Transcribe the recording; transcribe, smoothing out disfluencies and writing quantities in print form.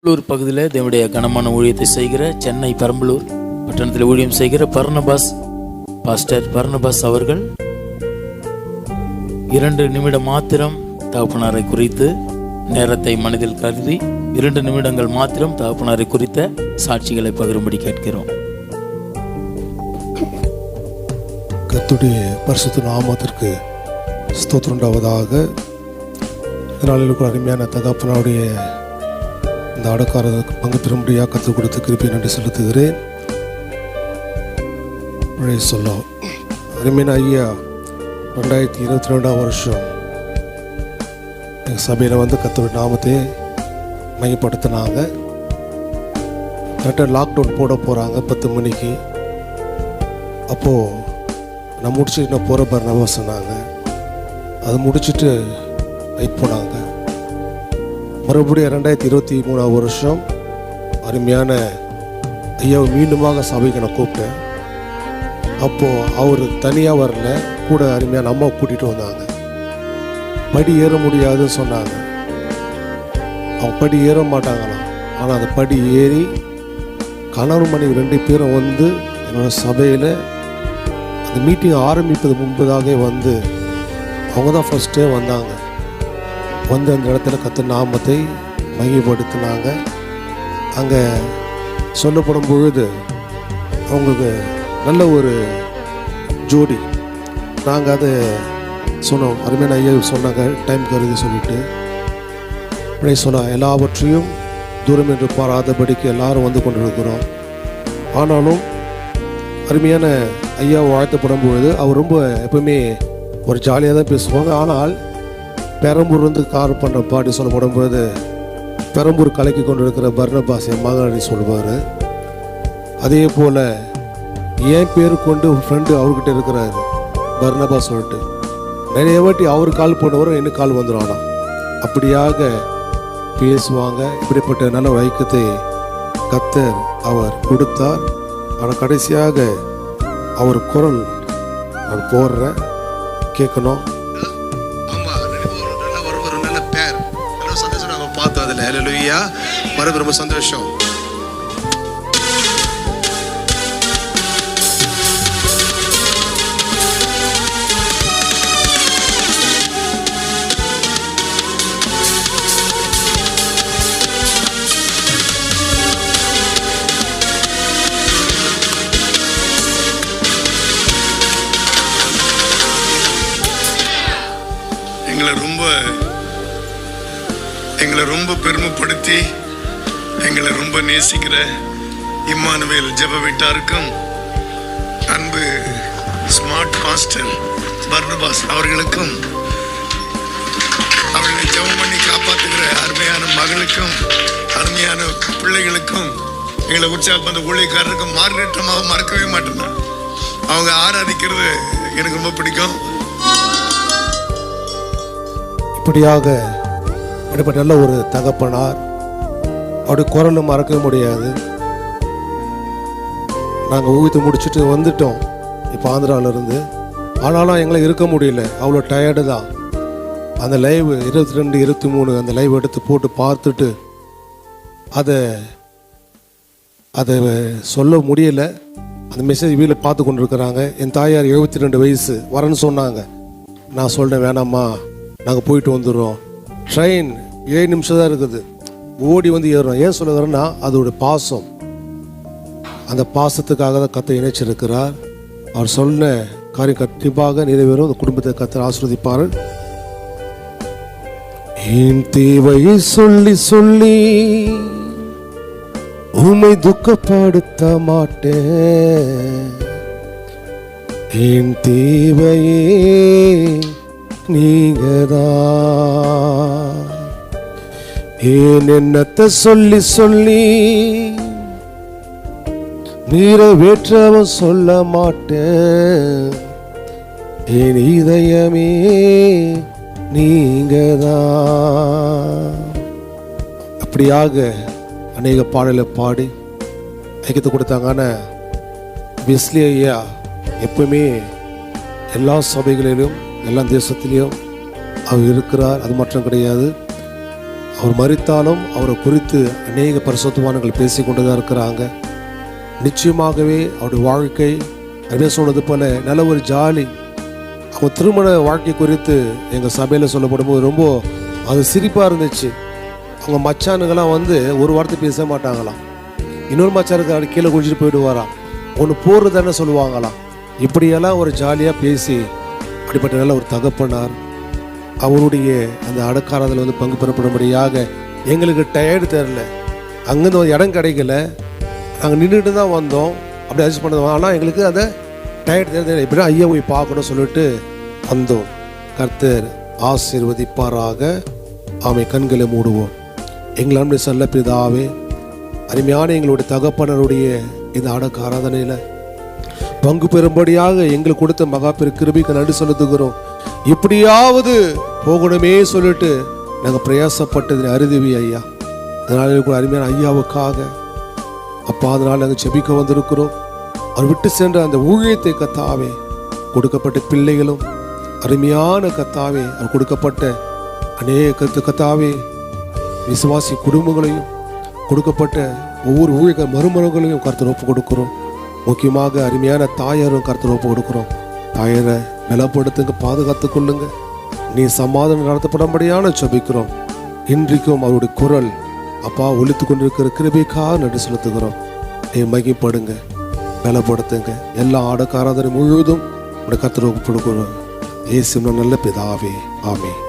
பெரம்பலூர் பகுதியில் தேவனுடைய கனமான ஊழியத்தை செய்கிற சென்னை பெரம்பலூர் பட்டணத்தில் ஊழியம் செய்கிற பாஸ்டர் பர்னபாஸ் அவர்கள் 2 நிமிடம் மாத்திரம் தகப்பனாரை குறித்து நேரத்தை மனதில் கருதி 2 நிமிடங்கள் மாத்திரம் தகப்பனாரை குறித்த சாட்சிகளை பகிரும்படி கேட்கிறோம். கர்த்தருடைய பரிசுத்த நாமத்திற்கு ஸ்தோத்திரம் உண்டாவதாக. இதனால் அருமையான தகப்பனுடைய இந்த அடக்காரத்துக்கு பங்கு பெறும்படியாக கற்றுக் கொடுத்து கிருபையை நன்றி செலுத்துகிறேன். சொல்லலாம் அருமையான ஐயா 2022 வருஷம் எங்கள் சபையில் கர்த்தருடைய நாமத்தை மையப்படுத்தினாங்க. கரெக்டாக லாக்டவுன் போட போகிறாங்க 10 மணிக்கு. அப்போது நான் முடிச்சுட்டு நான் போகிற பர்னவா சொன்னாங்க. அதை முடிச்சுட்டு நைட் போனாங்க. மறுபடியும் 2023 வருஷம் அருமையான ஐயாவை மீண்டுமாக சபைக்கு நான் கூப்பிட்டேன். அப்போது அவர் தனியாக வரல, கூட அருமையான அம்மாவை கூட்டிகிட்டு வந்தாங்க. படி ஏற முடியாதுன்னு சொன்னாங்க. அவங்க படி ஏற மாட்டாங்களாம். ஆனால் அந்த படி ஏறி கணவன் மனைவி 2 பேரும் என்னோடய சபையில் அந்த மீட்டிங் ஆரம்பிப்பது முன்பதாக அவங்க தான் ஃபஸ்ட்டே வந்தாங்க. அந்த இடத்துல கர்த்தர் நாமத்தை மையப்படுத்தினாங்க. அங்கே சொல்லப்படும் பொழுது அவங்களுக்கு நல்ல ஒரு ஜோடி. நாங்கள் அதை சொன்னோம். அருமையான ஐயா சொன்னாங்க டைம் கருதி சொல்லிட்டு அப்படியே சொன்னால் எல்லாவற்றையும் தூரம் என்று பாராதபடிக்கு எல்லாரும் கொண்டிருக்கிறோம். ஆனாலும் அருமையான ஐயா வாழ்த்தப்படும் பொழுது அவர் ரொம்ப எப்பவுமே ஒரு ஜாலியாக தான் பேசுவாங்க. ஆனால் பெரம்பூர் கார் பண்ணுற பாட்டி சொல்லப்படும் பொழுது பெரம்பூர் கலக்கி கொண்டு இருக்கிற பர்னபாஸ் என் மகன் சொல்லுவார். அதே போல் என் பேர் கொண்டு ஃப்ரெண்டு அவர்கிட்ட இருக்கிறாரு பர்னபாஸ் சொல்லிட்டு நிறைய வாட்டி அவர் கால் பண்ணுவார், எனக்கு கால் வந்துடும். ஆனால் அப்படியாக பேசுவாங்க. இப்படிப்பட்ட நல்ல ஐக்கியத்தை கர்த்தர் அவர் கொடுத்தார். ஆனால் கடைசியாக அவர் குரல் நான் போடுறேன், கேட்கணும். பார்த்தோம் அதில் ஹல்லேலூயா. ரொம்ப சந்தோஷம். எங்களை ரொம்ப பெருமைப்படுத்தி எங்களை ரொம்ப நேசிக்கிற இம்மானுவேல் ஜெப வீட்டாருக்கும் அன்பு ஸ்மார்ட் பாஸ்டர் பர்னபாஸ் அவர்களுக்கும் அவர்களை ஜெபம் பண்ணி காப்பாற்றுகிற அருமையான மகளுக்கும் அருமையான பிள்ளைகளுக்கும் எங்களை உற்சாகப்படுத்த ஊழியக்காரருக்கும் மார்க்கெட்டமாக மறக்கவே மாட்டேன். அவங்க ஆராதிக்கிறது எனக்கு ரொம்ப பிடிக்கும். இப்படியாக அப்படிப்பட்ட நல்ல ஒரு தகப்பனார், அவருடைய குரலும் மறக்கவே முடியாது. நாங்கள் ஊழியத்தை முடிச்சுட்டு வந்துட்டோம் இப்போ ஆந்திராவிலேருந்து. ஆனாலும் எங்களை இருக்க முடியல, அவ்வளோ டயர்டு தான். அந்த லைவ் 22, 23 அந்த லைவ் எடுத்து போட்டு பார்த்துட்டு அதை சொல்ல முடியலை. அந்த மெசேஜ் வீட்டில் பார்த்து கொண்டு இருக்கிறாங்க. என் தாயார் 72 வயசு வரேன்னு சொன்னாங்க. நான் சொல்கிறேன் வேணாம்மா, நாங்கள் போயிட்டு வந்துடுறோம். ட்ரெயின் 7 நிமிஷம் தான் இருக்குது, ஓடி ஏறுறோம். ஏன் சொல்லுகிறேன்னா அதோட பாசம், அந்த பாசத்துக்காக தான் கர்த்தர் இணைச்சிருக்கிறார். அவர் சொன்ன காரியம் கண்டிப்பாக நிறைவேறும். அந்த குடும்பத்தை கர்த்தர் ஆசீர்வதிப்பார். என் தேவையை சொல்லி சொல்லி உம்மை துக்கப்படுத்த மாட்டேன். என் தேவையே நீங்கதான். ஏன் என்னத்தை சொல்லி சொல்லி நிறைவேற்றவும் சொல்ல மாட்டேன். என் இதயமே நீங்கதான். அப்படியாக அநேக பாடலை பாடி ஐக்கியத்தை கொடுத்தாங்க. வெஸ்லி ஐயா எப்பவுமே எல்லா சபைகளிலும் எல்லா தேசத்திலையும் அவர் இருக்கிறார். அது மட்டும் கிடையாது, அவர் மரித்தாலும் அவரை குறித்து அநேக பரிசுத்தவான்கள் பேசி கொண்டு தான் இருக்கிறாங்க. நிச்சயமாகவே அவருடைய வாழ்க்கை அருமையாக சொன்னது போல நல்ல ஒரு ஜாலி. அவங்க திருமண வாழ்க்கை குறித்து எங்கள் சபையில் சொல்லப்படும் போது ரொம்ப அது சிரிப்பாக இருந்துச்சு. அவங்க மச்சானுங்கெல்லாம் வந்து ஒரு வார்த்தை பேச மாட்டாங்களாம். இன்னொரு மச்சானுக்கு அப்படி கீழே குடிச்சிட்டு போயிடுவாராம். ஒன்று போடுறதானே சொல்லுவாங்களாம். இப்படியெல்லாம் ஒரு ஜாலியாக பேசி அப்படிப்பட்ட நல்ல ஒரு தகப்பனார் அவருடைய அந்த அடக்காரத்தில் வந்து பங்கு பெறப்படும்படியாக எங்களுக்கு டயர்டு தெரில. அங்கேருந்து ஒரு இடம் கிடைக்கல, நாங்கள் நின்றுட்டு தான் வந்தோம், அப்படி அட்ஜஸ்ட் பண்ணது. ஆனால் எங்களுக்கு அதை டயர்டு தெரியாது, இப்படி ஐயா போய் பார்க்கணும் சொல்லிட்டு வந்தோம். கர்த்தர் ஆசீர்வதிப்பாராக. ஆமை. கண்களை மூடுவோம். எங்கள் அன்பு செல்ல பிதாவே, அருமையான எங்களுடைய தகப்பனருடைய இந்த அடக்க ஆராதனையில் பங்கு பெறும்படியாக எங்களுக்கு கொடுத்த மகா பெரு கிருபைக்கு நன்றி செலுத்துகிறோம். இப்படியாவது போகணுமே சொல்லிட்டு நாங்கள் பிரயாசப்பட்டது அருதுவி ஐயா. அதனால கூட அருமையான ஐயாவுக்காக அப்பா அதனால் நாங்கள் ஜெபிக்க வந்திருக்கிறோம். அவர் விட்டு சென்ற அந்த ஊழியத்தை கத்தாவே, கொடுக்கப்பட்ட பிள்ளைகளும் அருமையான கத்தாவே, அவர் கொடுக்கப்பட்ட அநேக கத்தாவே விசுவாசி குடும்பங்களையும் கொடுக்கப்பட்ட ஒவ்வொரு ஊழிய மருமகங்களையும் கர்த்தர் ஒப்பு கொடுக்கிறோம். முக்கியமாக அருமையான தாயாரும் கர்த்தர் ஒப்பு கொடுக்கிறோம். தாயரை பலப்படுத்துங்க, பாதுகாத்து கொள்ளுங்க. நீ சமாதானம் நடத்தப்படும்படியான ஜெபிக்கிறோம். இன்றைக்கும் அவருடைய குரல் அப்பா ஒலித்து கொண்டிருக்கிற கிருபைக்காக நன்றி செலுத்துகிறோம். மகிப்படுங்க, பலப்படுத்துங்க. எல்லா அடக்க ஆராதனை முழுவதும் உடைய கர்த்தர் ஒப்பு கொடுக்கிறோம். இயேசுவின் நல்ல பிதாவே, ஆமென்.